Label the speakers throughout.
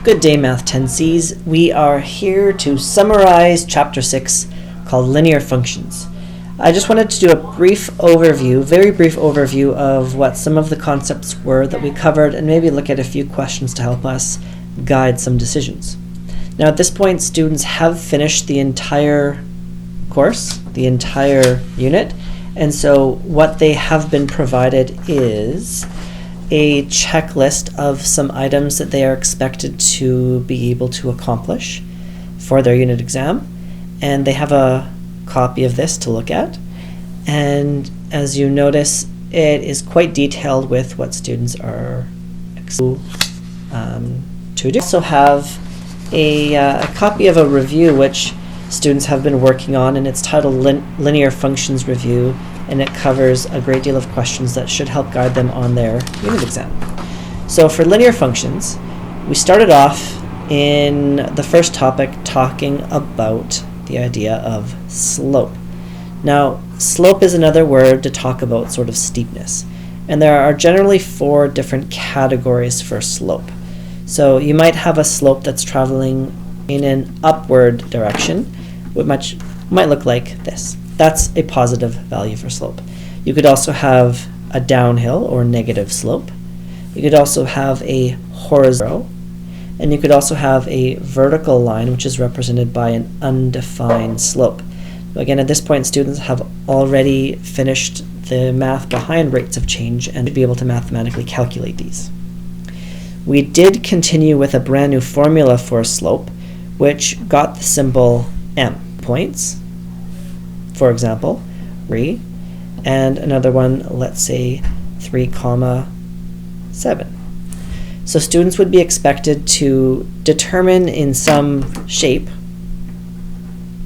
Speaker 1: Good day, Math 10Cs. We are here to summarize Chapter 6 called Linear Functions. I just wanted to do a brief overview, very brief overview of what some of the concepts were that we covered and maybe look at a few questions to help us guide some decisions. Now at this point, students have finished the entire course, the entire unit, and so what they have been provided is a checklist of some items that they are expected to be able to accomplish for their unit exam, and they have a copy of this to look at. And as you notice, it is quite detailed with what students are expected to do. We also have a copy of a review which students have been working on, and it's titled Linear Functions Review, and it covers a great deal of questions that should help guide them on their unit exam. So for linear functions, we started off in the first topic talking about the idea of slope. Now, slope is another word to talk about sort of steepness, and there are generally 4 different categories for slope. So you might have a slope that's traveling in an upward direction, which might look like this. That's a positive value for slope. You could also have a downhill or negative slope. You could also have a horizontal, and you could also have a vertical line, which is represented by an undefined slope. Again, at this point, students have already finished the math behind rates of change and should be able to mathematically calculate these. We did continue with a brand new formula for slope, which got the symbol m. Points, for example, 3, and another one, let's say 3,7. So students would be expected to determine in some shape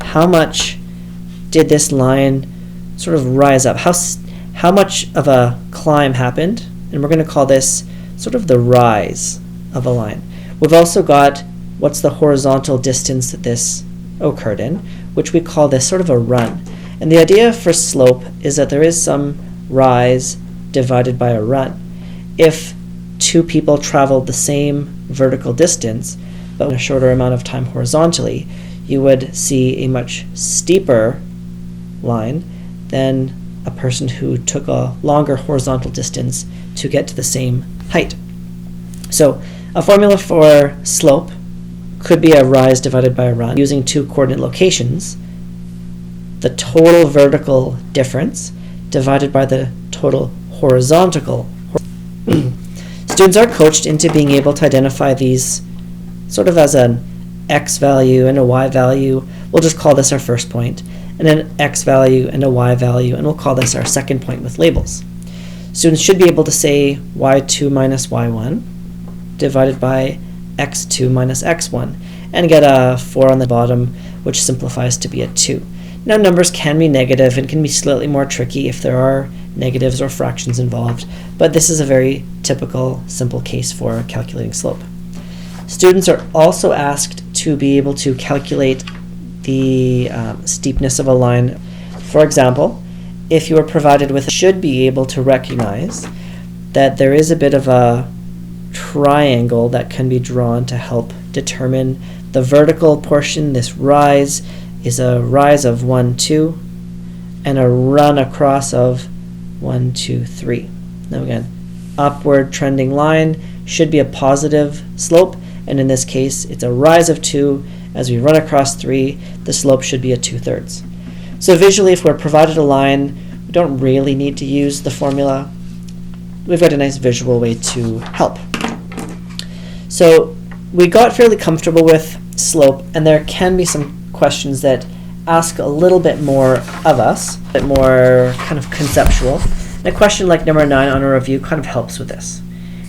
Speaker 1: how much did this line sort of rise up, how much of a climb happened, and we're going to call this sort of the rise of a line. We've also got what's the horizontal distance that this occurred in, which we call this sort of a run. And the idea for slope is that there is some rise divided by a run. If 2 people traveled the same vertical distance, but in a shorter amount of time horizontally, you would see a much steeper line than a person who took a longer horizontal distance to get to the same height. So a formula for slope could be a rise divided by a run using 2 coordinate locations, the total vertical difference divided by the total horizontal. Students are coached into being able to identify these sort of as an x value and a y value. We'll just call this our first point, and an x value and a y value, and we'll call this our second point with labels. Students should be able to say y2 minus y1 divided by x2 minus x1 and get a 4 on the bottom, which simplifies to be a 2. Now numbers can be negative and can be slightly more tricky if there are negatives or fractions involved, but this is a very typical simple case for calculating slope. Students are also asked to be able to calculate the steepness of a line. For example, if you are provided with, should be able to recognize that there is a bit of a triangle that can be drawn to help determine the vertical portion. This rise is a rise of 1, 2, and a run across of 1, 2, 3. Now again, upward trending line should be a positive slope, and in this case it's a rise of 2. As we run across 3, the slope should be a 2/3. So visually, if we're provided a line, we don't really need to use the formula. We've got a nice visual way to help. So we got fairly comfortable with slope, and there can be some questions that ask a little bit more of us, a bit more kind of conceptual. And a question like number 9 on a review kind of helps with this.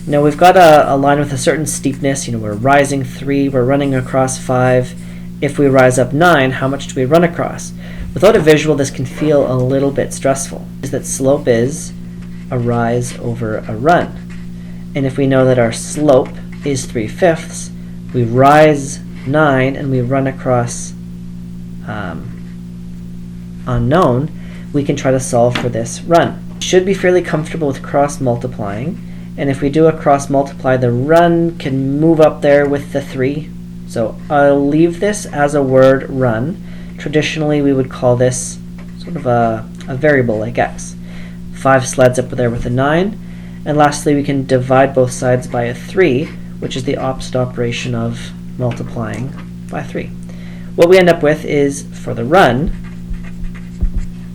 Speaker 1: Now we've got a line with a certain steepness. We're rising 3, we're running across 5. If we rise up 9, how much do we run across? Without a visual, this can feel a little bit stressful. Is that slope is a rise over a run. And if we know that our slope is 3/5, we rise 9 and we run across unknown, we can try to solve for this run. Should be fairly comfortable with cross multiplying And if we do a cross multiply, the run can move up there with the 3. So I'll leave this as a word run. Traditionally, we would call this sort of a variable like x. 5 slides up there with a 9. And lastly, we can divide both sides by a 3, which is the opposite operation of multiplying by 3. What we end up with is, for the run,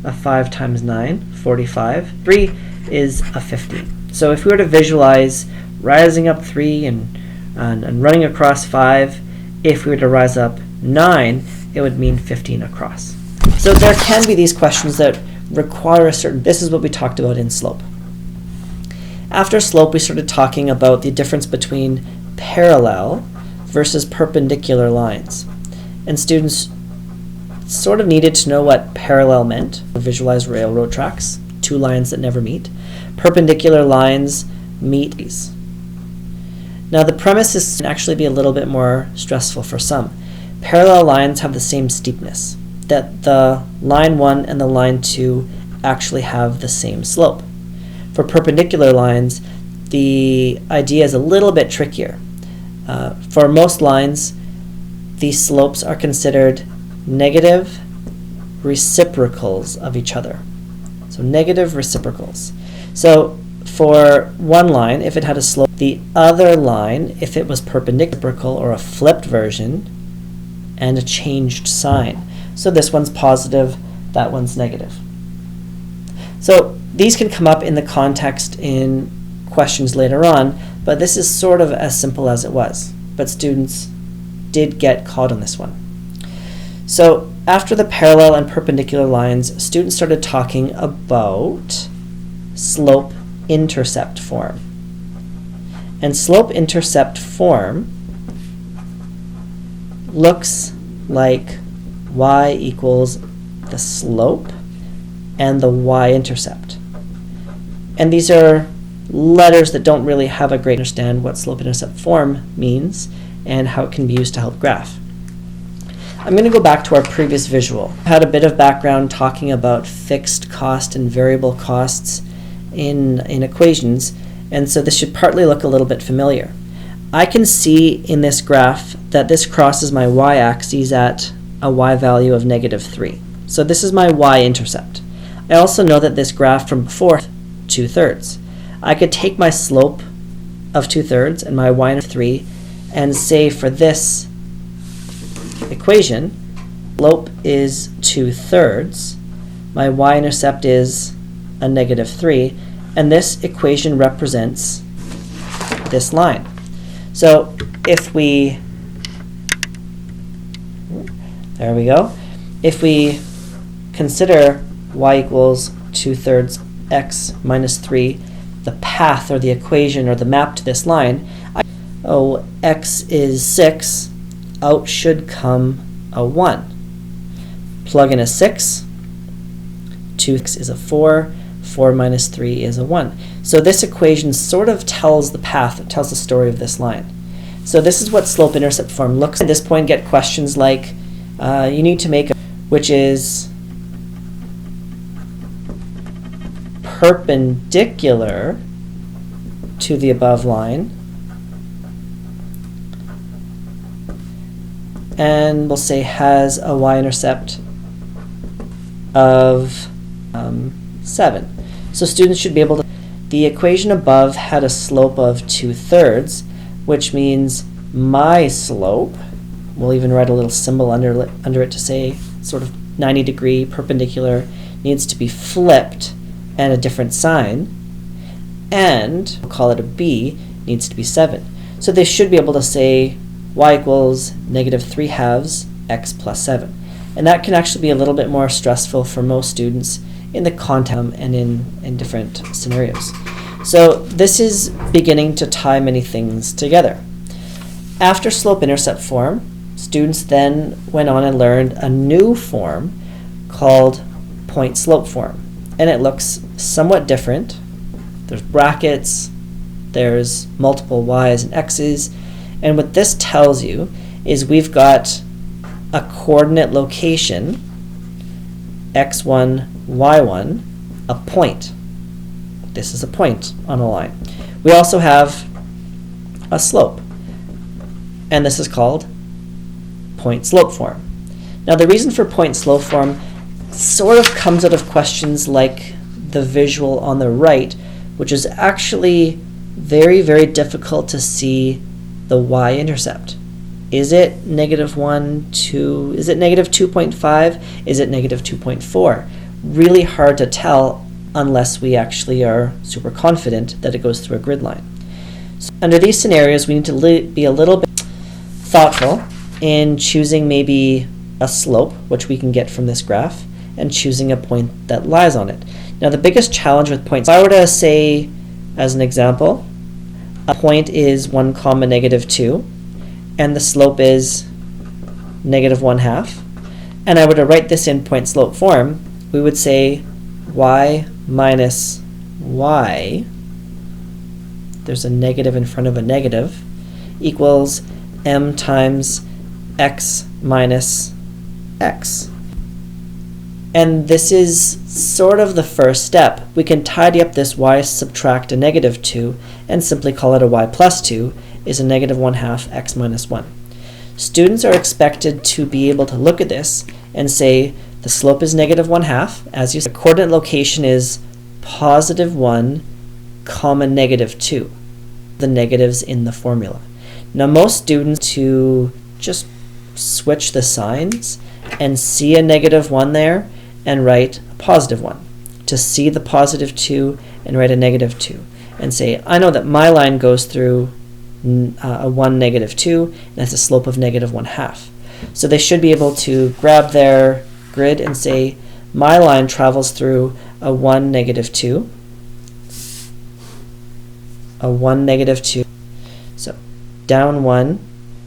Speaker 1: a 5 times 9, 45. 3 is a 15. So if we were to visualize rising up 3 and running across 5, if we were to rise up 9, it would mean 15 across. So there can be these questions that require a certain, this is what we talked about in slope. After slope, we started talking about the difference between parallel versus perpendicular lines. And students sort of needed to know what parallel meant. Visualize railroad tracks, 2 lines that never meet. Perpendicular lines meet these. Now the premise can actually be a little bit more stressful for some. Parallel lines have the same steepness, that the line 1 and the line 2 actually have the same slope. For perpendicular lines, the idea is a little bit trickier. For most lines, these slopes are considered negative reciprocals of each other. So negative reciprocals. So for one line, if it had a slope, the other line, if it was perpendicular or a flipped version, and a changed sign. So this one's positive, that one's negative. So these can come up in the context in questions later on, but this is sort of as simple as it was. But students did get caught on this one. So after the parallel and perpendicular lines, students started talking about slope-intercept form. And slope-intercept form looks like y equals the slope and the y-intercept. And these are letters that don't really have a great understand what slope-intercept form means and how it can be used to help graph. I'm going to go back to our previous visual. I had a bit of background talking about fixed cost and variable costs in equations, and so this should partly look a little bit familiar. I can see in this graph that this crosses my y-axis at a y value of -3. So this is my y-intercept. I also know that this graph from before, 2/3. I could take my slope of 2/3 and my y of 3 and say for this equation, slope is 2/3, my y-intercept is a -3, and this equation represents this line. So if we, there we go, if we consider y equals 2/3 x minus 3, the path or the equation or the map to this line, x is 6, out should come a 1. Plug in a 6, 2x is a 4, 4 minus 3 is a 1. So this equation sort of tells the path, it tells the story of this line. So this is what slope-intercept form looks like. At this point, get questions like, you need to make a, which is perpendicular to the above line, and we'll say has a y-intercept of 7. So students should be able to, the equation above had a slope of 2/3, which means my slope, we'll even write a little symbol under it to say sort of 90-degree perpendicular, needs to be flipped and a different sign, and we'll call it a b, needs to be 7. So they should be able to say y equals -3/2 x plus 7. And that can actually be a little bit more stressful for most students in the content and in different scenarios. So this is beginning to tie many things together. After slope-intercept form, students then went on and learned a new form called point-slope form. And it looks somewhat different. There's brackets, there's multiple y's and x's, and what this tells you is we've got a coordinate location, x1, y1, a point. This is a point on a line. We also have a slope, and this is called point-slope form. Now the reason for point-slope form sort of comes out of questions like the visual on the right, which is actually very, very difficult to see the y-intercept. Is it -1, 2? Is it -2.5? Is it -2.4? Really hard to tell unless we actually are super confident that it goes through a grid line. So under these scenarios, we need to be a little bit thoughtful in choosing maybe a slope, which we can get from this graph, and choosing a point that lies on it. Now the biggest challenge with points, if I were to say, as an example, a point is 1, -2, and the slope is -1/2, and I were to write this in point-slope form, we would say y minus y, there's a negative in front of a negative, equals m times x minus x. And this is sort of the first step. We can tidy up this y, subtract a -2, and simply call it a y plus 2 is a -1/2 x minus 1. Students are expected to be able to look at this and say the slope is -1/2. As you said, the coordinate location is +1, -2, the negatives in the formula. Now most students to just switch the signs and see a -1 there and write a +1, to see the +2 and write a -2, and say, I know that my line goes through a 1, -2, and that's a slope of -1/2. So they should be able to grab their grid and say, my line travels through a 1, -2, a 1, -2, so down 1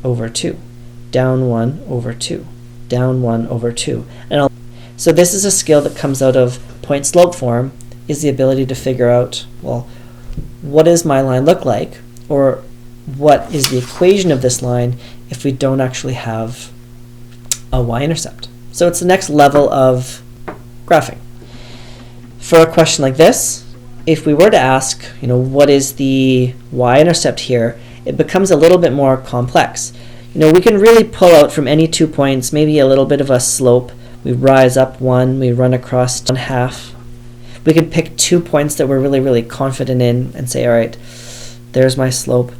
Speaker 1: over 2, down 1 over 2, down 1 over 2. And so this is a skill that comes out of point-slope form, is the ability to figure out, well, what does my line look like, or what is the equation of this line if we don't actually have a y-intercept. So it's the next level of graphing. For a question like this, if we were to ask, what is the y-intercept here, it becomes a little bit more complex. We can really pull out from any 2 points, maybe a little bit of a slope. We rise up 1, we run across 1/2. We can pick 2 points that we're really, really confident in and say, all right, there's my slope.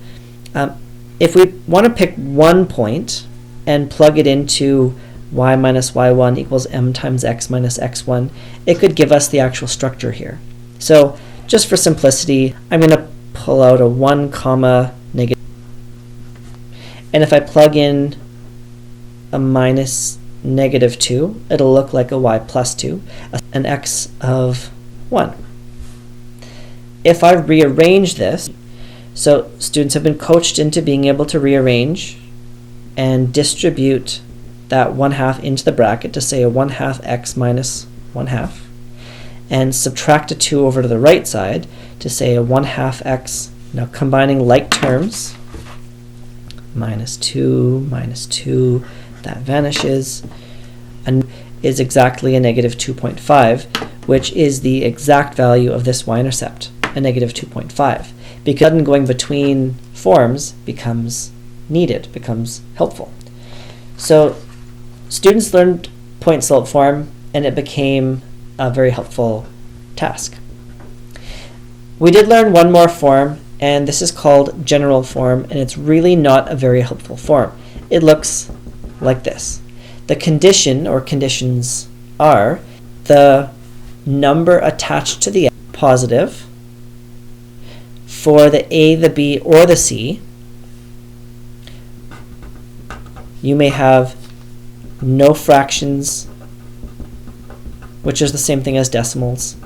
Speaker 1: If we want to pick one point and plug it into y minus y1 equals m times x minus x1, it could give us the actual structure here. So just for simplicity, I'm going to pull out a 1, -, and if I plug in a minus -2, it'll look like a y plus 2, an x of 1. If I rearrange this, so students have been coached into being able to rearrange and distribute that 1/2 into the bracket to say a 1/2 x minus 1/2, and subtract a 2 over to the right side to say a 1/2 x, now combining like terms, -2, that vanishes, and is exactly a -2.5, which is the exact value of this y-intercept, a -2.5. Because going between forms becomes needed, becomes helpful. So students learned point-slope form, and it became a very helpful task. We did learn one more form, and this is called general form, and it's really not a very helpful form. It looks like this. The condition or conditions are the number attached to the positive for the A, the B, or the C. You may have no fractions, which is the same thing as decimals,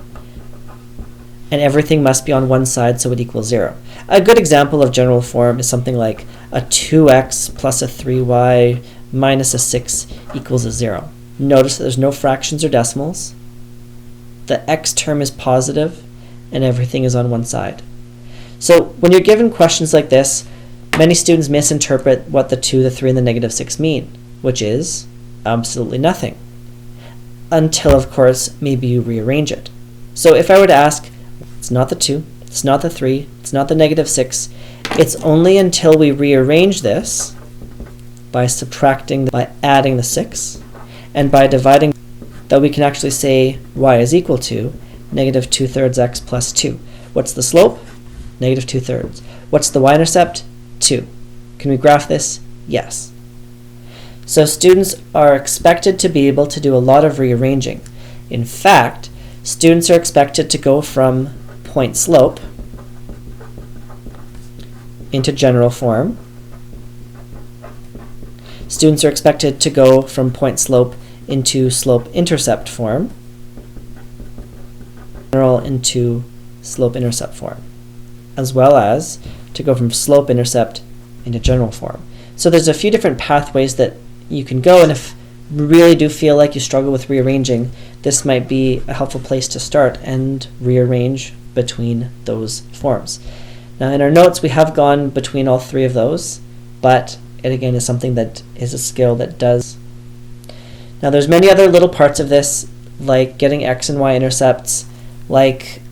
Speaker 1: and everything must be on one side so it equals 0. A good example of general form is something like a 2x plus a 3y minus a 6 equals a 0. Notice that there's no fractions or decimals. The x term is positive, and everything is on one side. So when you're given questions like this, many students misinterpret what the 2, the 3, and the -6 mean, which is absolutely nothing, until, of course, maybe you rearrange it. So if I were to ask, it's not the 2, it's not the 3, It's not the negative 6. It's only until we rearrange this by subtracting, by adding the 6, and by dividing that we can actually say y is equal to negative 2/3 x plus 2. What's the slope? Negative 2/3. What's the y-intercept? 2. Can we graph this? Yes. So students are expected to be able to do a lot of rearranging. In fact, students are expected to go from point slope into general form. Students are expected to go from point slope into slope-intercept form, general into slope-intercept form, as well as to go from slope-intercept into general form. So there's a few different pathways that you can go, and if you really do feel like you struggle with rearranging, this might be a helpful place to start and rearrange between those forms. Now in our notes we have gone between all three of those, but it again is something that is a skill that does. Now there's many other little parts of this, like getting x and y intercepts, like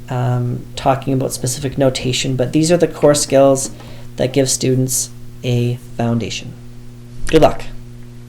Speaker 1: talking about specific notation, but these are the core skills that give students a foundation. Good luck.